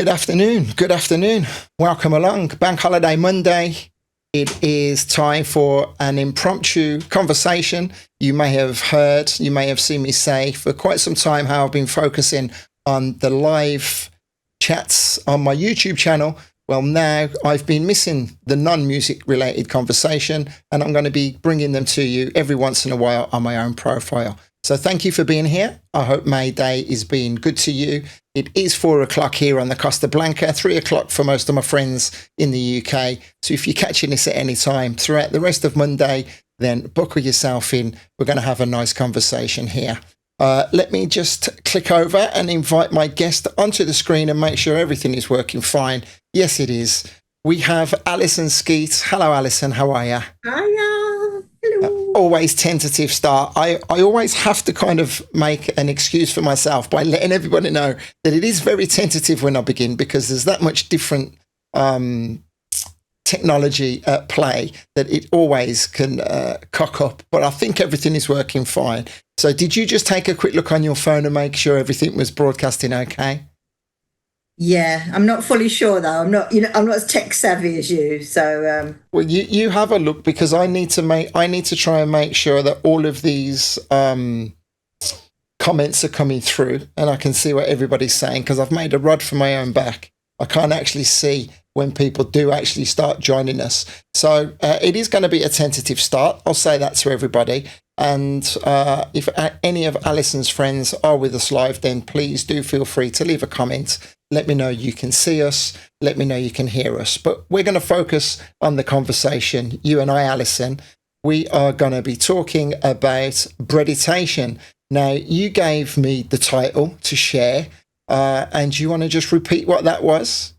Good afternoon. Good afternoon. Welcome along. Bank Holiday Monday. It is time for an impromptu conversation. You may have heard, you may have seen me say for quite some time how I've been focusing on the live chats on my YouTube channel. Well, now I've been missing the non-music related conversation, and I'm going to be bringing them to you every once in a while on my own profile. So thank you for being here. I hope May Day is being good to you. It is 4 o'clock here on the Costa Blanca, 3 o'clock for most of my friends in the UK. So if you're catching this at any time throughout the rest of Monday, then buckle yourself in. We're going to have a nice conversation here. Let me just click over and invite my guest onto the screen and make sure everything is working fine. Yes, it is. We have Alison Skeat. Hello, Alison. How are you? Hiya. Hello. Always tentative start. I always have to kind of make an excuse for myself by letting everybody know that it is very tentative when I begin, because there's that much different technology at play that it always can cock up. But I think everything is working fine. So did you just take a quick look on your phone and make sure everything was broadcasting okay? Yeah, I'm not fully sure though. I'm not as tech savvy as you. So well, you have a look, because I need to try and make sure that all of these comments are coming through and I can see what everybody's saying, because I've made a rod for my own back. I can't actually see when people do actually start joining us. So it is going to be a tentative start. I'll say that to everybody. And if any of Alison's friends are with us live, then please do feel free to leave a comment. Let me know you can see us. Let me know you can hear us. But we're going to focus on the conversation. You and I, Alison, we are going to be talking about Breaditation. Now, you gave me the title to share, and you want to just repeat what that was?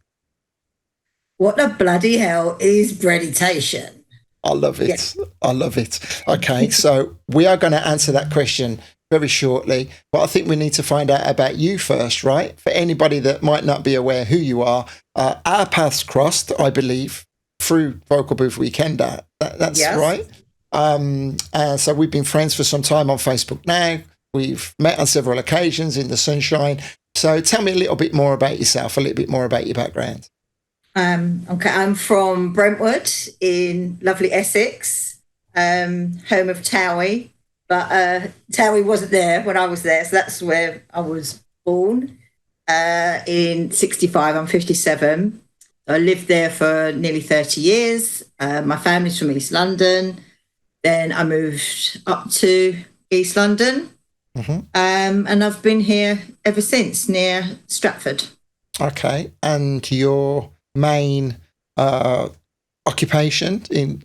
What the bloody hell is Breaditation? I love it. Yeah. I love it. Okay, so we are going to answer that question very shortly, but I think we need to find out about you first, right? For anybody that might not be aware who you are, our paths crossed, I believe, through Vocal Booth Weekender. That's yes. Right. So we've been friends for some time on Facebook now. We've met on several occasions in the sunshine. So tell me a little bit more about yourself, a little bit more about your background. Okay, I'm from Brentwood in lovely Essex, home of Towie, but Towie wasn't there when I was there, so that's where I was born. In 65, I'm 57. I lived there for nearly 30 years. My family's from East London. Then I moved up to East London, and I've been here ever since, near Stratford. Okay, and your main occupation,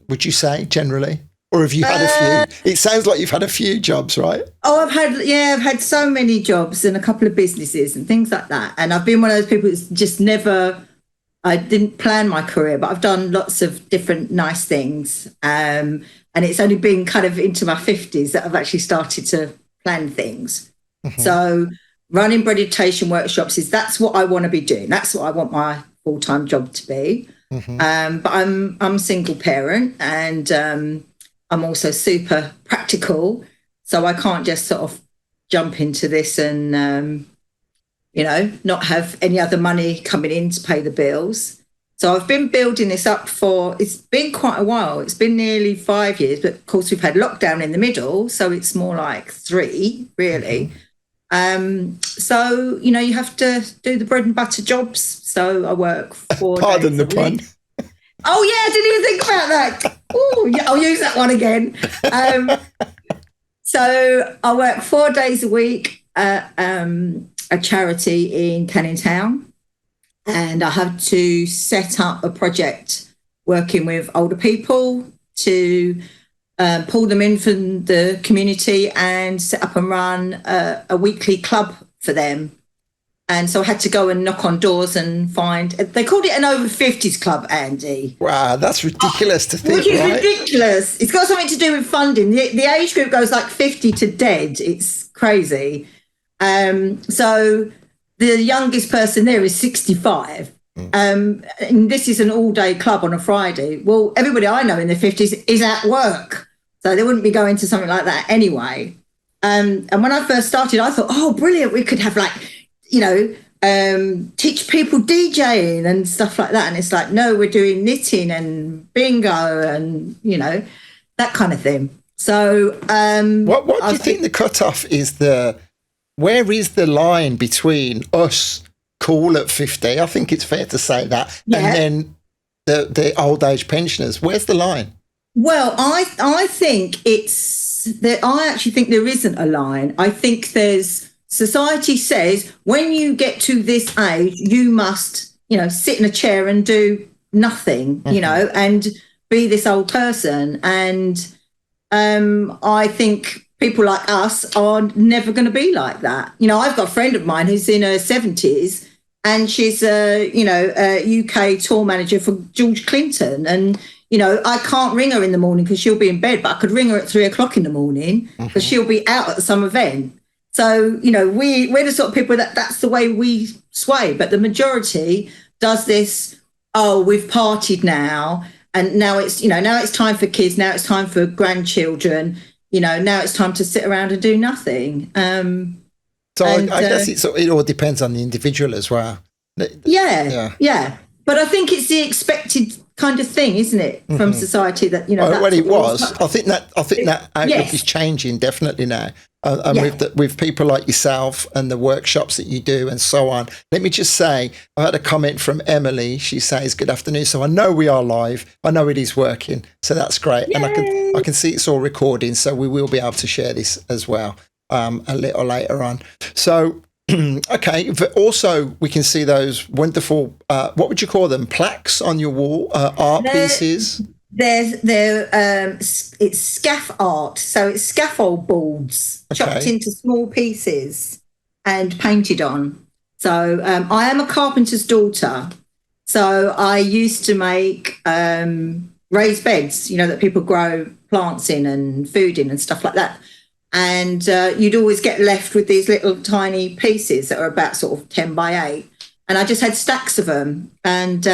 would you say, generally, or have you had a few? It sounds like you've had a few jobs, right? Oh, I've had so many jobs and a couple of businesses and things like that, and I've been one of those people that's just never, I didn't plan my career, but I've done lots of different nice things, and it's only been kind of into my 50s that I've actually started to plan things. So running Breaditation workshops that's what I want to be doing. That's what I want my full-time job to be. But I'm a single parent, and I'm also super practical, so I can't just sort of jump into this and not have any other money coming in to pay the bills. So I've been building this up it's been quite a while. It's been nearly 5 years, but of course we've had lockdown in the middle, so it's more like 3 really. So you have to do the bread and butter jobs. So I work 4 Pardon days the pun. Oh yeah, I didn't even think about that. Oh yeah, I'll use that one again. So I work 4 days a week at a charity in Canning Town, and I have to set up a project working with older people to pull them in from the community and set up and run a weekly club for them. And so I had to go and knock on doors and find, they called it an over 50s club, Andy. Wow, that's ridiculous to think, Which is right? ridiculous. It's got something to do with funding. The age group goes like 50 to dead. It's crazy. So the youngest person there is 65. And this is an all-day club on a Friday. Well, everybody I know in their 50s is at work, so they wouldn't be going to something like that anyway. And when I first started, I thought, oh, brilliant, we could have teach people DJing and stuff like that. And it's like, no, we're doing knitting and bingo and, that kind of thing. So what do you think the cutoff is? Where is the line between us cool at 50? I think it's fair to say that. Yeah. And then the old age pensioners. Where's the line? Well, I think I actually think there isn't a line. I think society says when you get to this age, you must, sit in a chair and do nothing, and be this old person. And I think people like us are never going to be like that. I've got a friend of mine who's in her 70s and she's a UK tour manager for George Clinton. And, I can't ring her in the morning because she'll be in bed, but I could ring her at 3:00 in the morning because she'll be out at some event. So, we're the sort of people that's the way we sway. But the majority does this, we've partied now. And now it's, now it's time for kids. Now it's time for grandchildren. Now it's time to sit around and do nothing. I guess it all depends on the individual as well. Yeah. But I think it's the expected kind of thing, isn't it, from society that, well, it was. I think that outlook is changing definitely now. And with people like yourself and the workshops that you do and so on. Let me just say, I had a comment from Emily. She says, "Good afternoon." So I know we are live. I know it is working. So that's great. Yay. And I can see it's all recording. So we will be able to share this as well a little later on. So, okay. But also, we can see those wonderful, what would you call them? Plaques on your wall, art pieces? It's scaff art, so it's scaffold boards chopped into small pieces and painted on. So I am a carpenter's daughter, so I used to make raised beds, that people grow plants in and food in and stuff like that. And you'd always get left with these little tiny pieces that are about sort of 10 by 8. And I just had stacks of them, and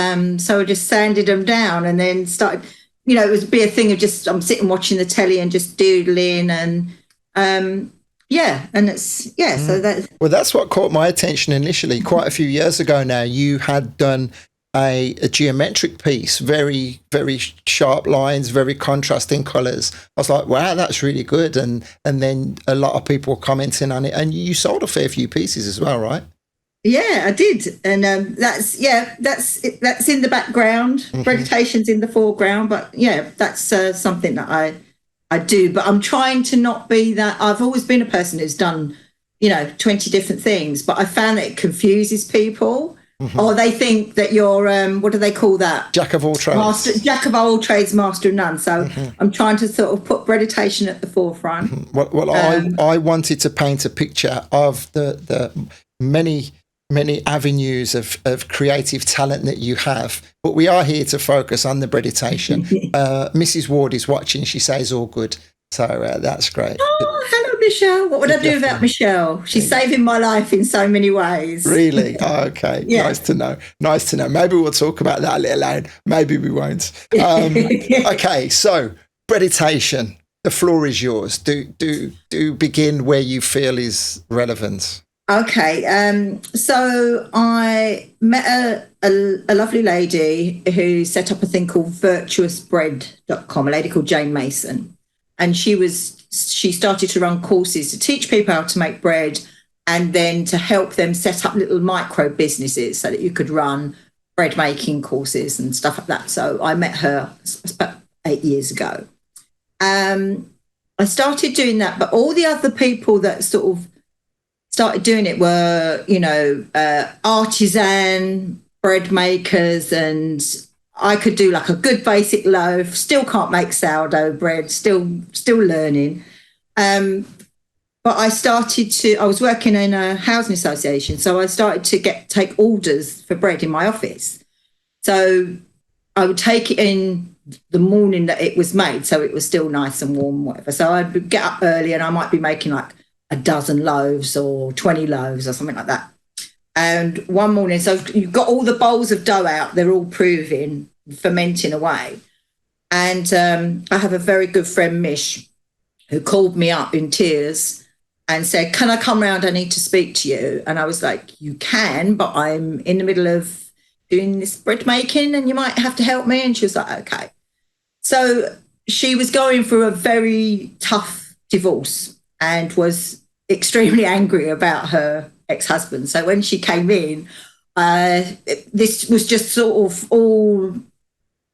so I just sanded them down and then started. It would be a thing of just I'm sitting watching the telly and just doodling and So that. Well, that's what caught my attention initially. Quite a few years ago now, you had done a geometric piece, very very sharp lines, very contrasting colours. I was like, wow, that's really good. And then a lot of people were commenting on it, and you sold a fair few pieces as well, right? Yeah, I did, and that's in the background. Breaditation's in the foreground, but that's something that I do. But I'm trying to not be that. I've always been a person who's done 20 different things, but I found that it confuses people, or they think that you're what do they call that? Jack of all trades. Jack of all trades, master of none. So I'm trying to sort of put breaditation at the forefront. Well, I wanted to paint a picture of the many avenues of creative talent that you have, but we are here to focus on the breaditation. Mrs. Ward is watching. She says all good. So that's great. Oh, hello, Michelle. What would I do without Michelle? She's saving my life in so many ways. Really? Oh, okay. Yeah. Nice to know. Maybe we'll talk about that a little later. Maybe we won't. Okay. So breaditation, the floor is yours. Do begin where you feel is relevant. Okay, so I met a lovely lady who set up a thing called virtuousbread.com, a lady called Jane Mason. And she started to run courses to teach people how to make bread and then to help them set up little micro businesses so that you could run bread making courses and stuff like that. So I met her about 8 years ago. I started doing that, but all the other people that sort of started doing it were, artisan bread makers, and I could do like a good basic loaf. Still can't make sourdough bread. Still learning. But I was working in a housing association, so I started to take orders for bread in my office. So I would take it in the morning that it was made, so it was still nice and warm, whatever. So I'd get up early, and I might be making like a dozen loaves or 20 loaves or something like that. And one morning, so you've got all the bowls of dough out, they're all proving, fermenting away. And I have a very good friend, Mish, who called me up in tears and said, can I come round? I need to speak to you. And I was like, you can, but I'm in the middle of doing this bread making and you might have to help me. And she was like, okay. So she was going through a very tough divorce and was extremely angry about her ex-husband. So when she came in, this was just sort of all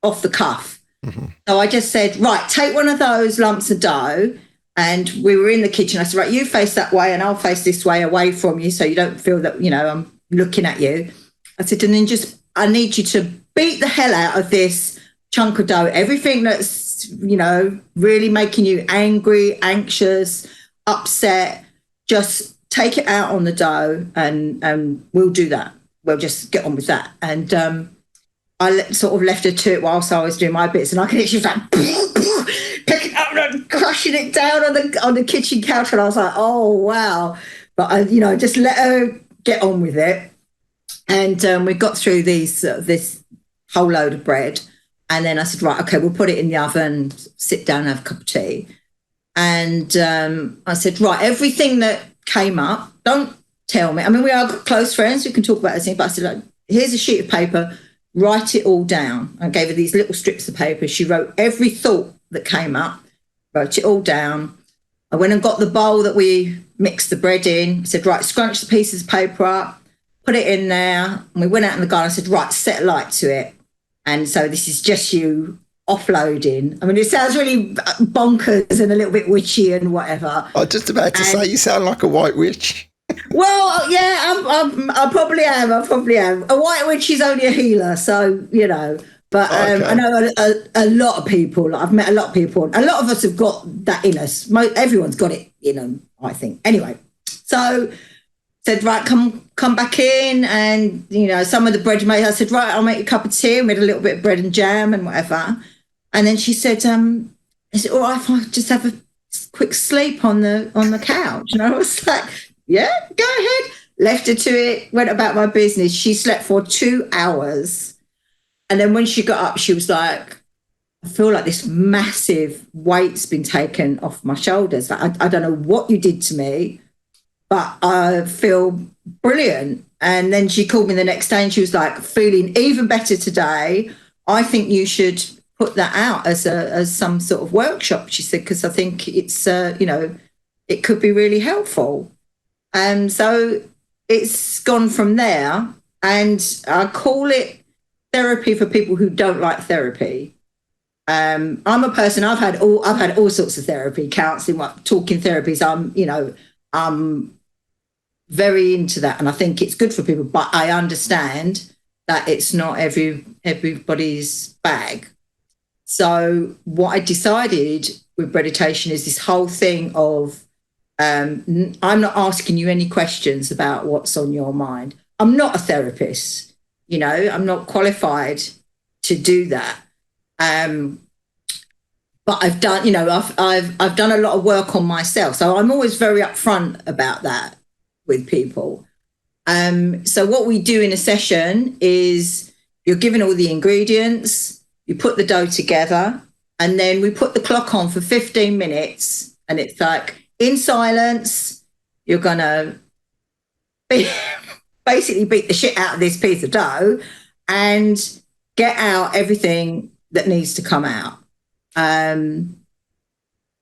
off the cuff. Mm-hmm. So I just said, right, take one of those lumps of dough. And we were in the kitchen. I said, right, you face that way and I'll face this way away from you so you don't feel that, I'm looking at you. I said, and then I need you to beat the hell out of this chunk of dough. Everything that's, really making you angry, anxious, upset, just take it out on the dough and we'll do that. We'll just get on with that. And I sort of left her to it whilst I was doing my bits. And I could, she was like, picking up and crushing it down on the kitchen counter. And I was like, oh, wow. But I, just let her get on with it. And we got through this whole load of bread. And then I said, right, okay, we'll put it in the oven, sit down and have a cup of tea. And I said, right, everything that came up, don't tell me. I mean, we are close friends. We can talk about this, but I said, like, here's a sheet of paper, write it all down. I gave her these little strips of paper. She wrote every thought that came up, wrote it all down. I went and got the bowl that we mixed the bread in. I said, right, scrunch the pieces of paper up, put it in there. And we went out in the garden. I said, right, set a light to it. And so this is just you offloading. I mean, it sounds really bonkers and a little bit witchy and whatever. I was just about to say, you sound like a white witch. Well, yeah, I probably am. A white witch is only a healer, so, But okay. I know a lot of people, I've met a lot of people, a lot of us have got that in us. Everyone's got it, I think. Anyway, so said, right, come back in. And, some of the bread made, I said, right, I'll make a cup of tea. We had a little bit of bread and jam and whatever. And then she said, is it all right if I just have a quick sleep on the couch? And I was like, yeah, go ahead. Left her to it, went about my business. She slept for 2 hours. And then when she got up, she was like, I feel like this massive weight's been taken off my shoulders. Like, I don't know what you did to me, but I feel brilliant. And then she called me the next day and she was like, feeling even better today. I think you should put that out as some sort of workshop, she said, because I think it's, it could be really helpful. So it's gone from there. And I call it therapy for people who don't like therapy. I'm a person, I've had all sorts of therapy, counselling, talking therapies. I'm very into that, and I think it's good for people, but I understand that it's not everybody's bag. So what I decided with Breaditation is this whole thing of I'm not asking you any questions about what's on your mind. I'm not a therapist, I'm not qualified to do that. But I've done, I've done a lot of work on myself. So I'm always very upfront about that with people. So what we do in a session is you're given all the ingredients, you put the dough together, and then we put the clock on for 15 minutes. And it's like, in silence, you're going to basically beat the shit out of this piece of dough and get out everything that needs to come out.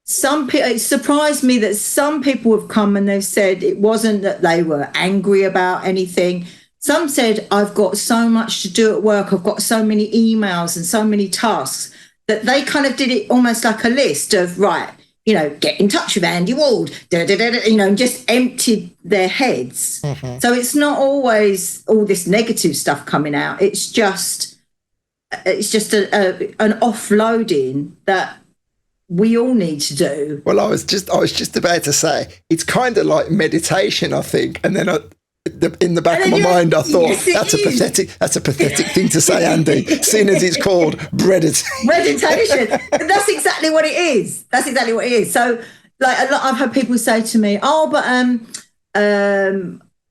It surprised me that some people have come and they've said it wasn't that they were angry about anything. Some said, I've got so much to do at work. I've got so many emails and so many tasks that they kind of did it almost like a list of, right, get in touch with Andy Ward, and just emptied their heads. Mm-hmm. So it's not always all this negative stuff coming out. It's just an offloading that we all need to do. Well, I was just about to say, it's kind of like meditation, I think. And then in the back of my mind, I thought, yes, that's a pathetic thing to say, Andy, seeing as it's called Breaditation. That's exactly what it is. So, like, I've had people say to me, oh, but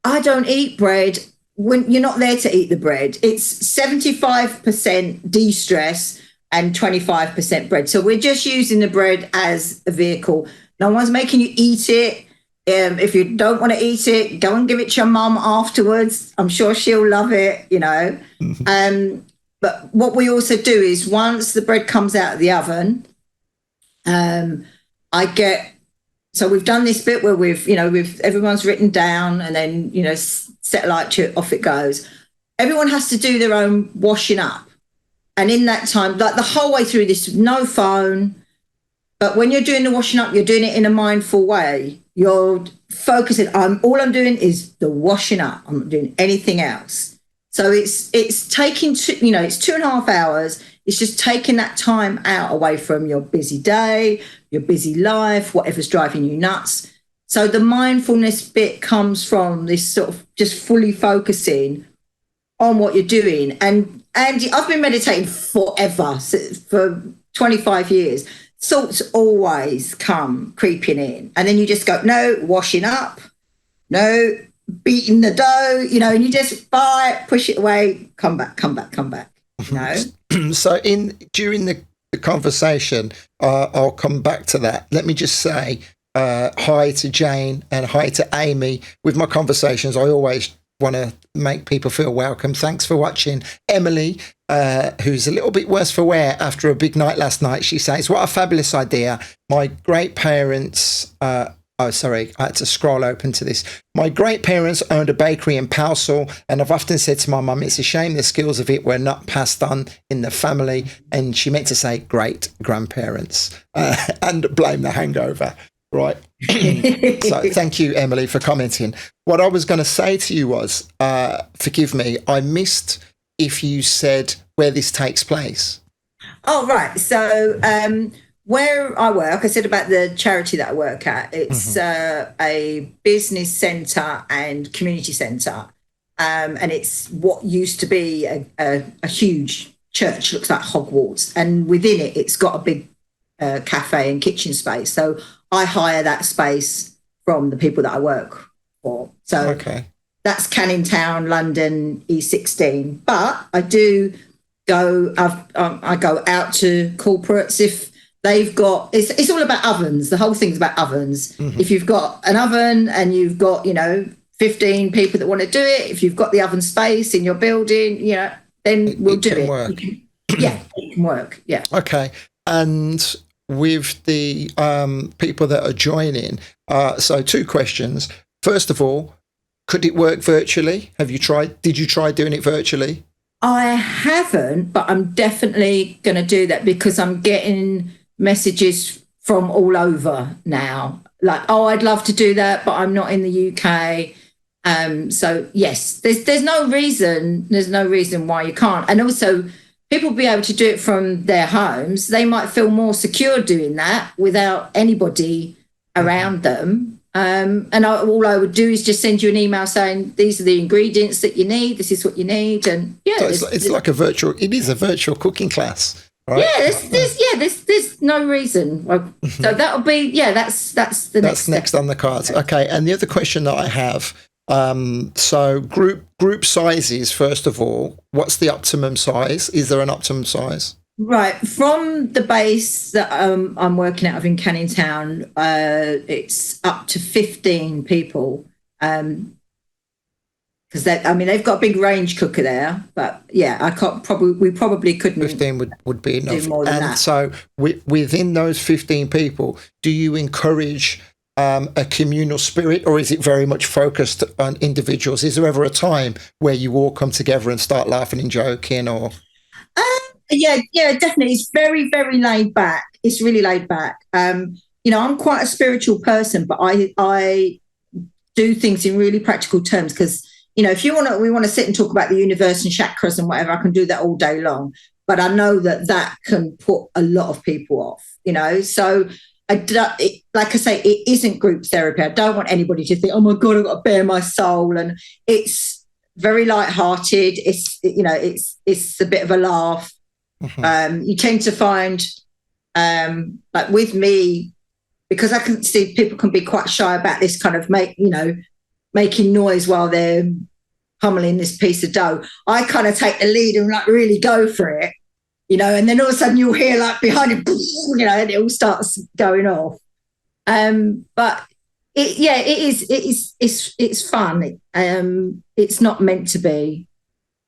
I don't eat bread. When you're not there to eat the bread, it's 75% de-stress and 25% bread. So we're just using the bread as a vehicle. No one's making you eat it. If you don't want to eat it, go and give it to your mum afterwards. I'm sure she'll love it, you know. But what we also do is once the bread comes out of the oven, so we've done this bit where everyone's written down and then, set light to it, off it goes. Everyone has to do their own washing up. And in that time, like the whole way through this, no phone. But when you're doing the washing up, you're doing it in a mindful way. You're focusing. All I'm doing is the washing up. I'm not doing anything else. So it's taking, it's 2.5 hours. It's just taking that time out away from your busy day, your busy life, whatever's driving you nuts. So the mindfulness bit comes from this sort of just fully focusing on what you're doing. And I've been meditating forever, for 25 years. Thoughts always come creeping in. And then you just go, no, washing up, no, beating the dough, and you just push it away, come back. So during the conversation, I'll come back to that. Let me just say hi to Jane and hi to Amy. With my conversations, I always want to make people feel welcome. Thanks for watching. Emily, who's a little bit worse for wear after a big night last night, she says, what a fabulous idea. My great parents, I had to scroll open to this. My great parents owned a bakery in Powsall, and I've often said to my mum, it's a shame the skills of it were not passed on in the family. And she meant to say great grandparents and blame the hangover. Right. So thank you, Emily, for commenting. What I was going to say to you was, forgive me, I missed if you said where this takes place. Oh, right. So where I work, I said about the charity that I work at, it's a business centre and community centre. And it's what used to be a huge church, looks like Hogwarts. And within it, it's got a big cafe and kitchen space. So I hire that space from the people that I work for. So that's Canning Town, London, E16. But I do go, I go out to corporates if they've got, it's all about ovens. The whole thing's about ovens. If you've got an oven and you've got, 15 people that want to do it, if you've got the oven space in your building, then we'll do it. Work. It can work. Yeah. Okay. And with the people that are joining, so 2 questions. First of all, could it work virtually? Did you try doing it virtually? I haven't, but I'm definitely going to do that because I'm getting messages from all over now. Like, oh, I'd love to do that, but I'm not in the UK. So yes, there's no reason why you can't. And also, people will be able to do it from their homes. They might feel more secure doing that without anybody around them. And all I would do is just send you an email saying, these are the ingredients that you need. This is what you need. And so it's like it is a virtual cooking class, right? Yeah, there's no reason. So that'll be, that's next on the cards. Okay. And the other question that I have, so group sizes, first of all, what's the optimum size? Is there an optimum size? Right. From the base that I'm working out of in Canning Town, it's up to 15 people. Because they've got a big range cooker there, but yeah, we probably couldn't. 15 would be enough. Do more than that. So within those 15 people, do you encourage a communal spirit, or is it very much focused on individuals? Is there ever a time where you all come together and start laughing and joking, or? Yeah, definitely. It's very, very laid back. It's really laid back. I'm quite a spiritual person, but I do things in really practical terms because, if we want to sit and talk about the universe and chakras and whatever, I can do that all day long. But I know that can put a lot of people off, so like I say, it isn't group therapy. I don't want anybody to think, oh my God, I've got to bare my soul. And it's very lighthearted. It's a bit of a laugh. You tend to find, like with me, because I can see people can be quite shy about this kind of making noise while they're pummeling this piece of dough. I kind of take the lead and like really go for it, and then all of a sudden you'll hear like behind it, and it all starts going off. But it is. It's fun. It's not meant to be,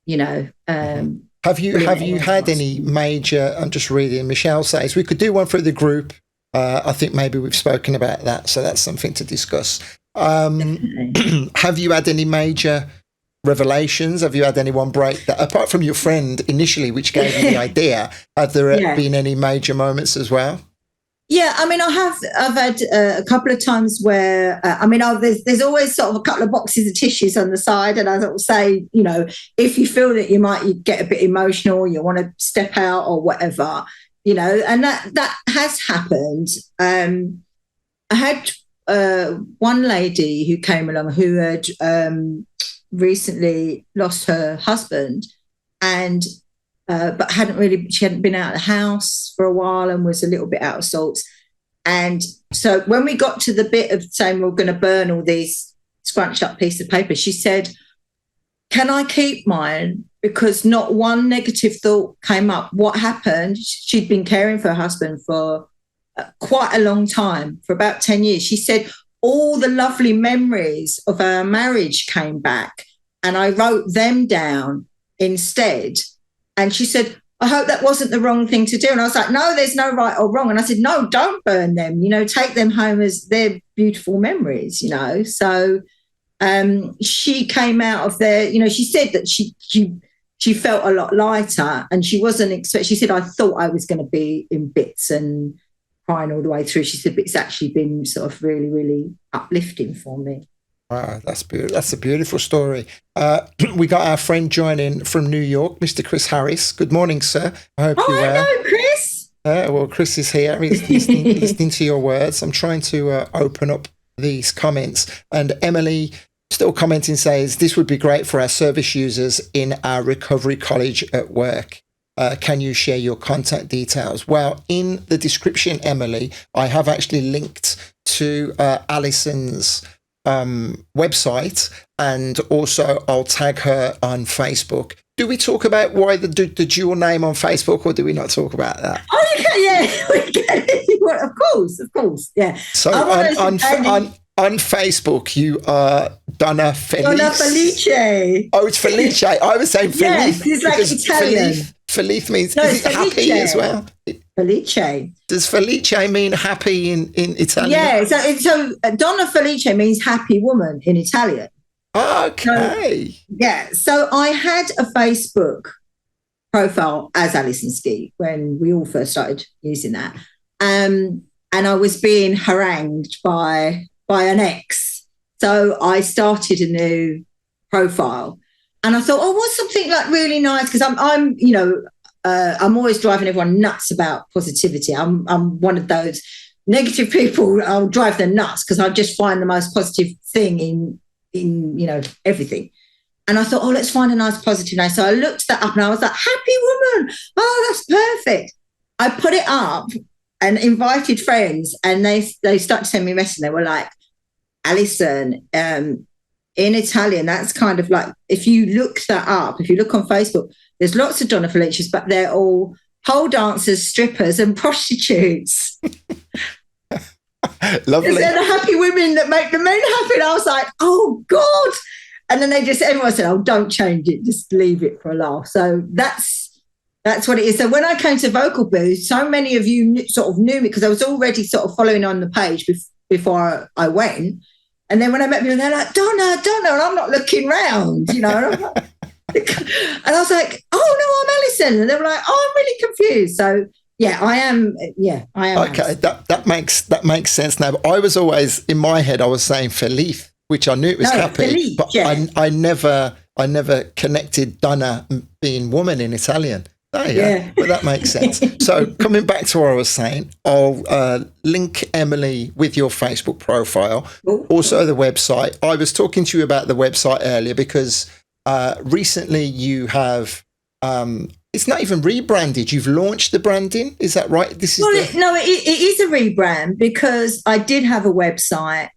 Have you had any major? I'm just reading. Michelle says we could do one for the group. I think maybe we've spoken about that, so that's something to discuss. Have you had any major revelations? Have you had anyone break that, apart from your friend initially, which gave you the idea? Have there been any major moments as well? Yeah, I mean, I've had a couple of times where, there's always sort of a couple of boxes of tissues on the side. And I sort of say, if you feel that you might get a bit emotional, you want to step out or whatever, and that has happened. I had one lady who came along who had recently lost her husband and but she hadn't been out of the house for a while and was a little bit out of sorts. And so when we got to the bit of saying we're going to burn all these scrunched up pieces of paper, she said, can I keep mine? Because not one negative thought came up. What happened? She'd been caring for her husband for quite a long time, for about 10 years. She said all the lovely memories of our marriage came back and I wrote them down instead. And she said, I hope that wasn't the wrong thing to do. And I was like, no, there's no right or wrong. And I said, no, don't burn them, take them home as their beautiful memories, So she came out of there, she said that she felt a lot lighter and she wasn't she said, I thought I was going to be in bits and crying all the way through. She said, but it's actually been sort of really, really uplifting for me. Wow, that's beautiful. That's a beautiful story. We got our friend joining from New York, Mr. Chris Harris. Good morning, sir. I hope you're well. Hello, Chris. Well, Chris is here. He's listening to your words. I'm trying to open up these comments. And Emily, still commenting, says, this would be great for our service users in our recovery college at work. Can you share your contact details? Well, in the description, Emily, I have actually linked to Alison's website, and also I'll tag her on Facebook. Do we talk about why the dual name on Facebook, or do we not talk about that? Oh, you can, yeah, we can. Well, of course, yeah. So on Facebook, you are Donna Felice. Donna Felice. Oh, it's Felice. I was saying Felice. Yes, it's like Italian. Felice means, is it happy as well? Felice. Does Felice mean happy in Italian? Yeah, so Donna Felice means happy woman in Italian. Okay. So I had a Facebook profile as Alison Skeat when we all first started using that. And I was being harangued by an ex. So I started a new profile. And I thought, what's something like really nice? Because I'm always driving everyone nuts about positivity. I'm one of those negative people. I'll drive them nuts because I just find the most positive thing in everything. And I thought, let's find a nice positive name. So I looked that up and I was like, happy woman. Oh, that's perfect. I put it up and invited friends, and they started to send me messages. They were like, Alison, in Italian, that's kind of like, if you look that up, if you look on Facebook, there's lots of Donna Felices, but they're all pole dancers, strippers, and prostitutes. Lovely. They're the happy women that make the men happy. And I was like, oh God. And then everyone said, don't change it, just leave it for a laugh. So that's what it is. So when I came to Vocal Booth, so many of you sort of knew me because I was already sort of following on the page before I went. And then when I met people, they're like, Donna, and I'm not looking round, And I was like, oh, no, I'm Alison. And they were like, oh, I'm really confused. So, I am. Okay, that makes sense now. But I was always, in my head, I was saying Felice, which I knew it was happy. Felice, but I never connected Donna being woman in Italian. Oh, yeah. But that makes sense. So coming back to what I was saying, I'll link Emily with your Facebook profile, also the website. I was talking to you about the website earlier because recently you have, it's not even rebranded. You've launched the branding. Is that right? This is it is a rebrand because I did have a website,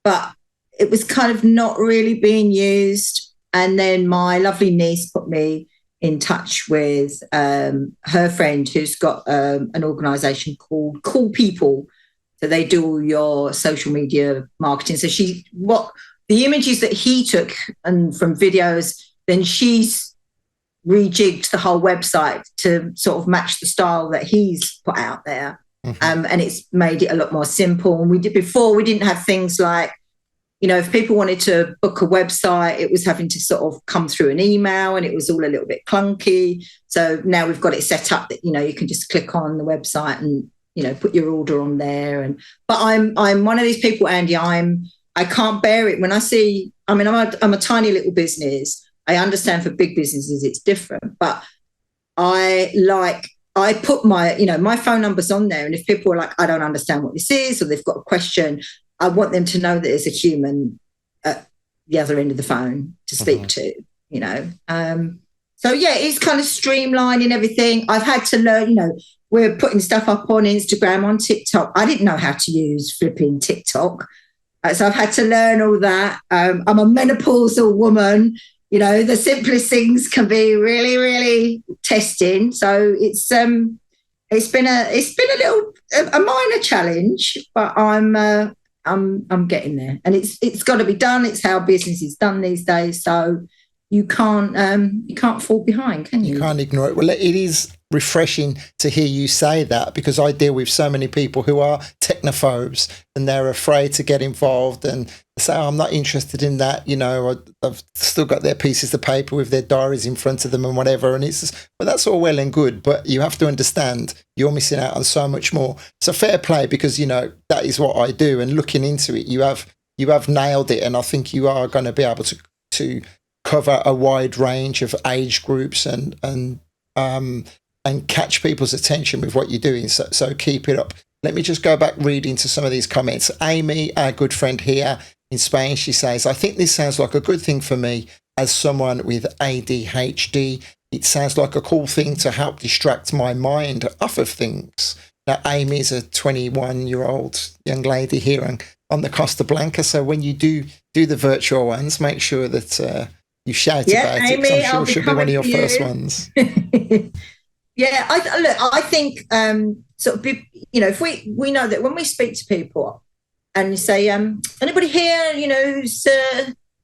but it was kind of not really being used. And then my lovely niece put me in touch with her friend who's got an organisation called Cool People, So they do all your social media marketing. So the images that he took and from videos, then she's rejigged the whole website to sort of match the style that he's put out there. And it's made it a lot more simple. And we didn't have things like, if people wanted to book a website, it was having to sort of come through an email, and it was all a little bit clunky. So now we've got it set up that, you can just click on the website and, put your order on there. But I'm one of these people, Andy, I can't bear it when I see, I'm a tiny little business. I understand for big businesses it's different, but I put my phone numbers on there. And if people are like, I don't understand what this is, or they've got a question, I want them to know that there's a human at the other end of the phone to speak to, So, it's kind of streamlining everything. I've had to learn, we're putting stuff up on Instagram, on TikTok. I didn't know how to use flipping TikTok. So I've had to learn all that. I'm a menopausal woman. The simplest things can be really, really testing. So it's been a minor challenge, but I'm getting there, and it's got to be done. It's how business is done these days. So you can't fall behind, can you? You can't ignore it. Well, it is refreshing to hear you say that, because I deal with so many people who are technophobes and they're afraid to get involved and say, I'm not interested in that. I've still got their pieces of paper with their diaries in front of them and whatever. And it's just, well, that's all well and good, but you have to understand you're missing out on so much more. So fair play, because, that is what I do. And looking into it, you have nailed it. And I think you are going to be able to cover a wide range of age groups and catch people's attention with what you're doing. So keep it up. Let me just go back reading to some of these comments. Amy, our good friend here in Spain, she says, I think this sounds like a good thing for me as someone with ADHD. It sounds like a cool thing to help distract my mind off of things. Now, Amy is a 21-year-old young lady here on the Costa Blanca. So when you do the virtual ones, make sure that you shout about Amy, it. I'm sure she'll be one of your first ones. Yeah, I think if we know that when we speak to people and you say, anybody here, who's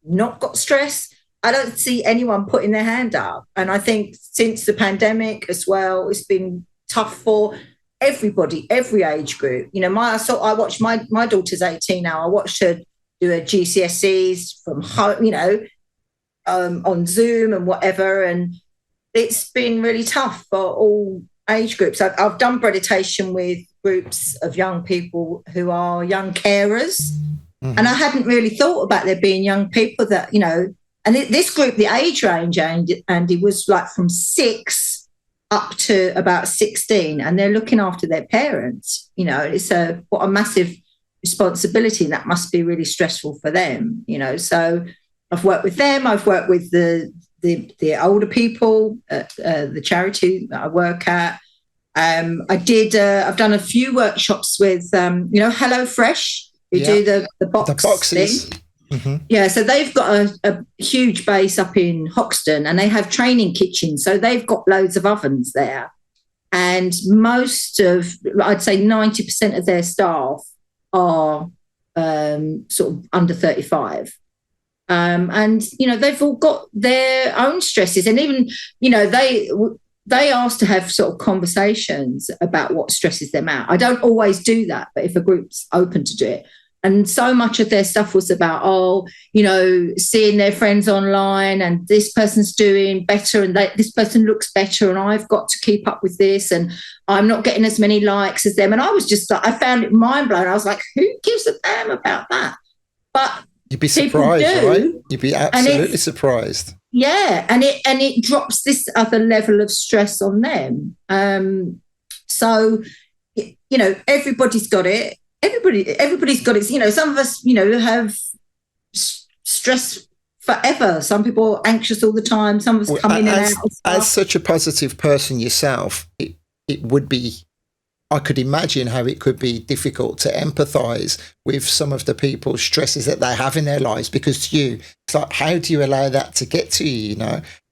not got stress, I don't see anyone putting their hand up. And I think since the pandemic as well, it's been tough for everybody, every age group. I watched my daughter's 18 now. I watched her do her GCSEs from home, on Zoom and whatever, and it's been really tough for all age groups. I've done Breaditation with groups of young people who are young carers, and I hadn't really thought about there being young people that, and this group, the age range, Andy, was like from 6 up to about 16, and they're looking after their parents. It's what a massive responsibility, and that must be really stressful for them. So I've worked with them. I've worked with the older people at the charity that I work at. I've done a few workshops with, Hello Fresh, who do the boxes. Yeah, so they've got a huge base up in Hoxton, and they have training kitchens. So they've got loads of ovens there. And I'd say 90% of their staff are sort of under 35. And, they've all got their own stresses. And even, they ask to have sort of conversations about what stresses them out. I don't always do that, but if a group's open to do it. And so much of their stuff was about, seeing their friends online, and this person's doing better, and this person looks better, and I've got to keep up with this, and I'm not getting as many likes as them. And I was just like, I found it mind blowing. I was like, who gives a damn about that? But you'd be surprised, right? You'd be absolutely surprised. Yeah, and it drops this other level of stress on them. So, everybody's got it. Everybody's got it. Some of us, have stress forever. Some people are anxious all the time. Some of us come in and out. As such a positive person yourself, it would be, I could imagine how it could be difficult to empathise with some of the people's stresses that they have in their lives, because to you, it's like, how do you allow that to get to you,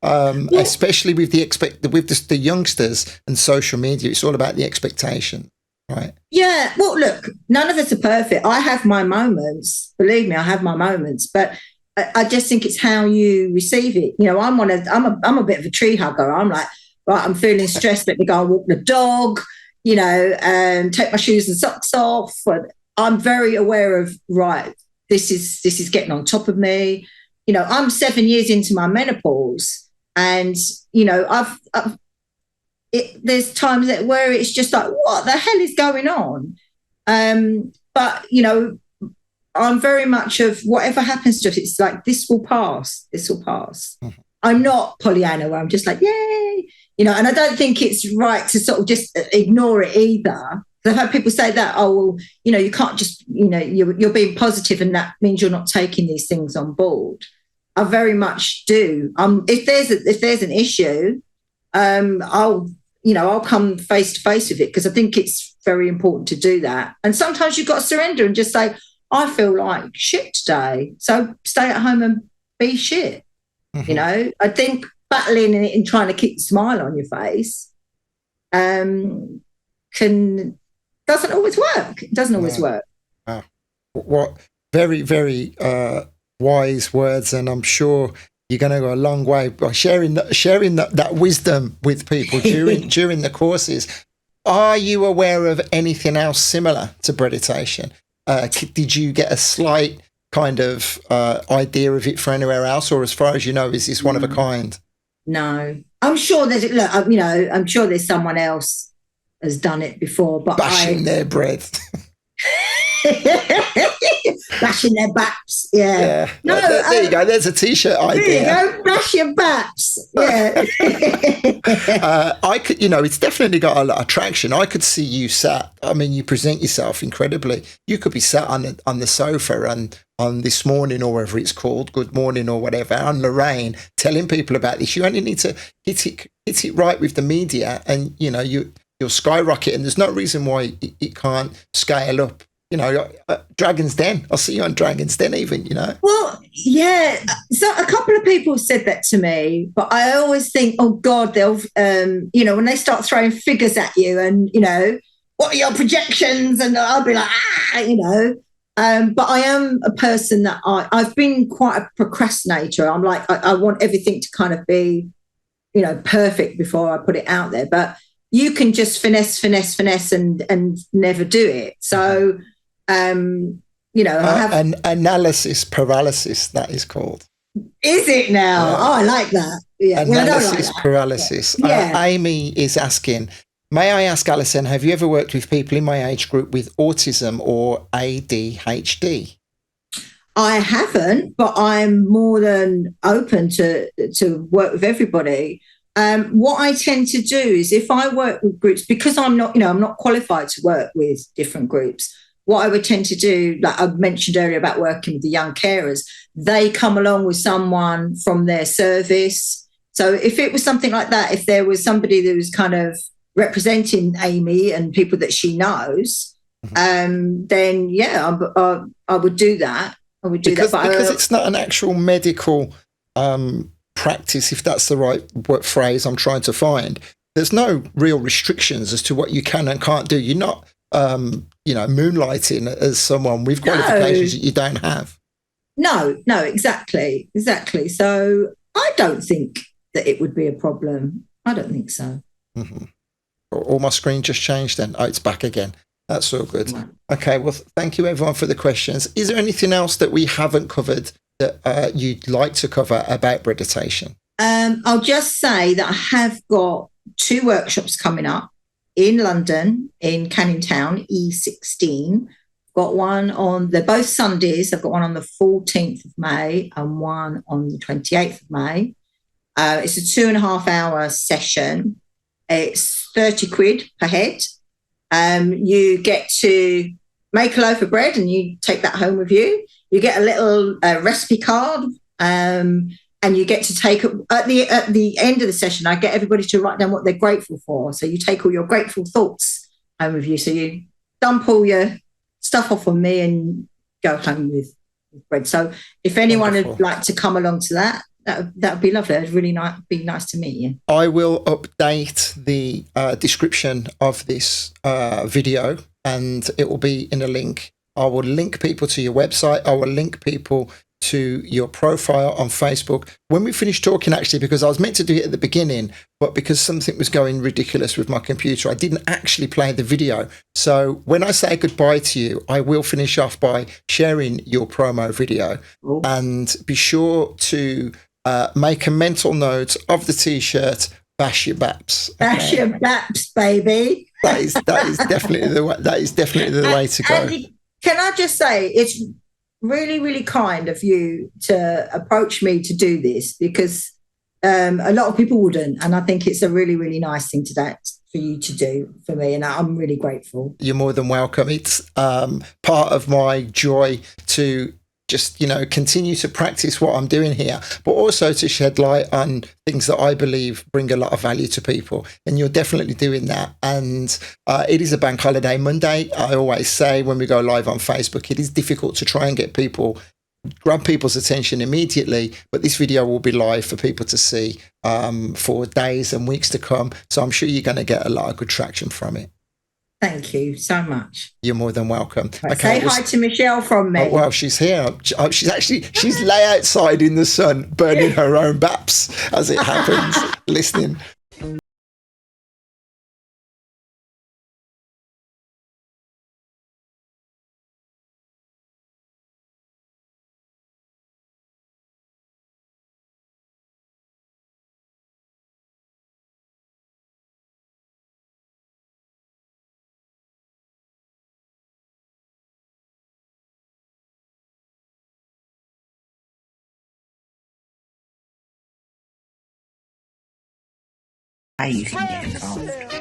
especially with the youngsters and social media. It's all about the expectation. right? Yeah. Well, look, none of us are perfect. I have my moments. Believe me, I have my moments. But I just think it's how you receive it. You know, I'm a bit of a tree hugger. I'm like, right, I'm feeling stressed. Let me go and walk the dog. You know, and take my shoes and socks off. I'm very aware of, right, this is getting on top of me. You know, I'm 7 years into my menopause, and you know, there's times where it's just like, what the hell is going on? But you know, I'm very much of whatever happens to us, it's like, this will pass. This will pass. Mm-hmm. I'm not Pollyanna where I'm just like, yay, you know, and I don't think it's right to sort of just ignore it either. I've had people say that, oh, well, you know, you can't just, you know, you're being positive and that means you're not taking these things on board. I very much do. If there's an issue, I'll come face to face with it, because I think it's very important to do that. And sometimes you've got to surrender and just say, I feel like shit today, so stay at home and be shit. Mm-hmm. You know, I think battling it and trying to keep a smile on your face doesn't always work. It doesn't always work. Wow. What very, very wise words, and I'm sure you're going to go a long way by sharing that wisdom with people during the courses. Are you aware of anything else similar to Breaditation? Did you get a slight kind of idea of it for anywhere else, or as far as you know, is this one of a kind? No, I'm sure I'm sure there's someone else has done it before, but bashing their bread. Bashing their baps, yeah. No, there you go. There's a t-shirt idea. There you go. Bash your baps, yeah. I could, you know, it's definitely got a lot of traction. I could see you sat. I mean, you present yourself incredibly. You could be sat on the sofa and on This Morning or whatever it's called, Good Morning or whatever, on Lorraine, telling people about this. You only need to hit it right with the media, and you know you'll skyrocket. And there's no reason why it can't scale up. You know, Dragon's Den. I'll see you on Dragon's Den even, you know. Well, yeah. So a couple of people said that to me, but I always think, oh, God, they'll, you know, when they start throwing figures at you and, you know, what are your projections? And I'll be like, you know. But I am a person that I've been quite a procrastinator. I'm like, I want everything to kind of be, you know, perfect before I put it out there. But you can just finesse and never do it. So, you know, I have an analysis paralysis, that is called. Is it now? Oh, I like that. Yeah, analysis paralysis. Yeah. Amy is asking, may I ask, Alison, have you ever worked with people in my age group with autism or ADHD? I haven't, but I'm more than open to work with everybody. What I tend to do is, if I work with groups, because I'm not qualified to work with different groups, what I would tend to do, like I mentioned earlier about working with the young carers, they come along with someone from their service. So if it was something like that, if there was somebody that was kind of representing Amy and people that she knows, then yeah, I would do that. I would do that. But because it's not an actual medical practice, if that's the right phrase I'm trying to find. There's no real restrictions as to what you can and can't do. You're not, you know, moonlighting as someone with qualifications that you don't have. No, exactly. So I don't think that it would be a problem. I don't think so. Mm-hmm. All my screen just changed then. Oh, it's back again. That's all good. Okay, well, thank you everyone for the questions. Is there anything else that we haven't covered that you'd like to cover about Breaditation? I'll just say that I have got 2 workshops coming up in London, in Canning Town, E16. Got one they're both Sundays. I've got one on the 14th of May and one on the 28th of May. It's a 2.5-hour session. It's 30 quid per head. You get to make a loaf of bread and you take that home with you. You get a little recipe card, and you get to take at the end of the session. I get everybody to write down what they're grateful for. So you take all your grateful thoughts home with you. So you dump all your stuff off on me and go home with bread. So if anyone would like to come along to that, that would be lovely. It'd really be nice to meet you. I will update the description of this video, and it will be in a link. I will link people to your website. I will link people to your profile on Facebook when we finish talking, actually, because I was meant to do it at the beginning, but because something was going ridiculous with my computer, I didn't actually play the video. So when I say goodbye to you, I will finish off by sharing your promo video. Oh. And be sure to make a mental note of the t-shirt, bash your baps. Okay? Bash your baps, baby. That is definitely the way, way to go. And can I just say, it's really, really kind of you to approach me to do this, because a lot of people wouldn't. And I think it's a really, really nice thing for you to do for me. And I'm really grateful. You're more than welcome. It's part of my joy to just, continue to practice what I'm doing here, but also to shed light on things that I believe bring a lot of value to people. And you're definitely doing that. And it is a bank holiday Monday. I always say when we go live on Facebook, it is difficult to try and grab people's attention immediately, but this video will be live for people to see for days and weeks to come. So I'm sure you're going to get a lot of good traction from it. Thank you so much. You're more than welcome. Right, okay, say hi to Michelle from me. Oh, well, she's here. She's lay outside in the sun, burning her own baps as it happens, listening. You can get involved.